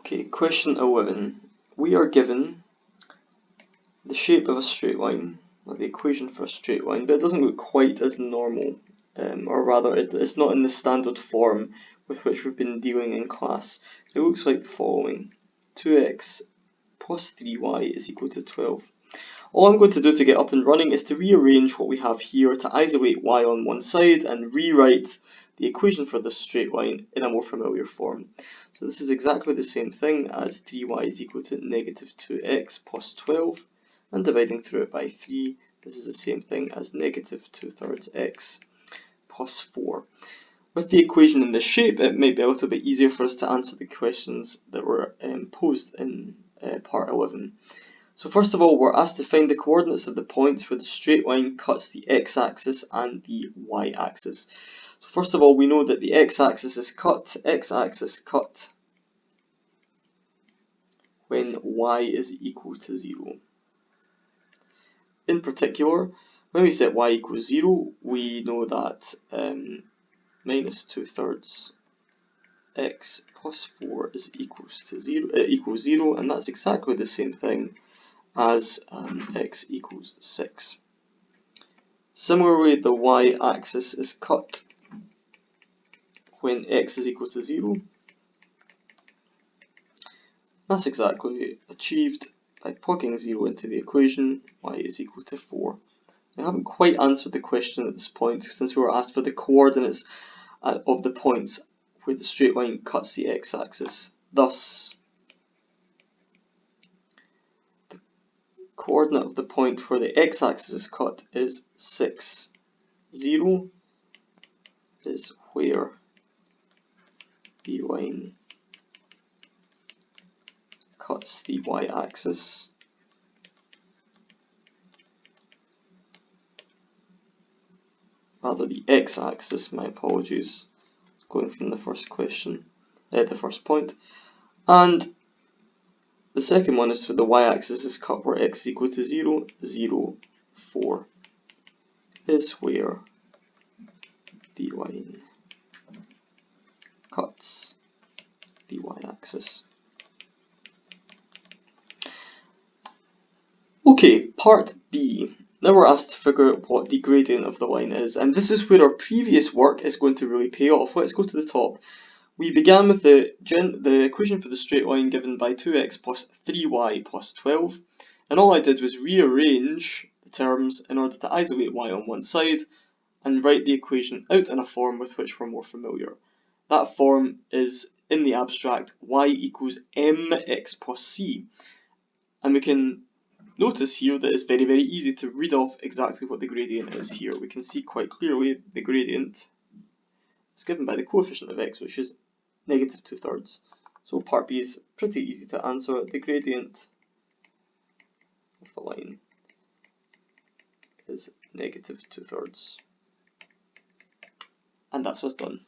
Okay, question 11. We are given the shape of a straight line, or the equation for a straight line, but it doesn't look quite as normal, or rather it's not in the standard form with which we've been dealing in class. It looks like the following. 2x plus 3y is equal to 12. All I'm going to do to get up and running is to rearrange what we have here to isolate y on one side and rewrite the equation for this straight line in a more familiar form. So this is exactly the same thing as 3y is equal to negative 2x plus 12, and dividing through it by 3, this is the same thing as negative 2/3 x plus 4. With the equation in this shape, it might be a little bit easier for us to answer the questions that were posed in part 11. So first of all, we're asked to find the coordinates of the points where the straight line cuts the x-axis and the y-axis. So first of all, we know that the x-axis is cut when y is equal to 0. In particular, when we set y equals 0, we know that minus 2/3 x plus 4 is equals 0, and that's exactly the same thing as x equals 6. Similarly, the y-axis is cut when x is equal to 0. That's exactly achieved by plugging 0 into the equation. Y is equal to 4. I haven't quite answered the question at this point since we were asked for the coordinates of the points where the straight line cuts the x-axis. Thus, the coordinate of the point where the x-axis is cut is 6, 0 is where the line cuts the y-axis. Rather, the x-axis, my apologies, going from the first question, the first point. And the second one is where the y-axis is cut where x is equal to 0, 0, 4 is where the line cuts the y-axis. Okay, part B. Now we're asked to figure out what the gradient of the line is, and this is where our previous work is going to really pay off. Let's go to the top. We began with the equation for the straight line given by 2x plus 3y plus 12, and all I did was rearrange the terms in order to isolate y on one side and write the equation out in a form with which we're more familiar. That form is, in the abstract, y equals mx plus c, and we can notice here that it's very, very easy to read off exactly what the gradient is here. We can see quite clearly the gradient is given by the coefficient of x, which is negative 2/3. So part B is pretty easy to answer. The gradient of the line is negative 2/3. And that's us done.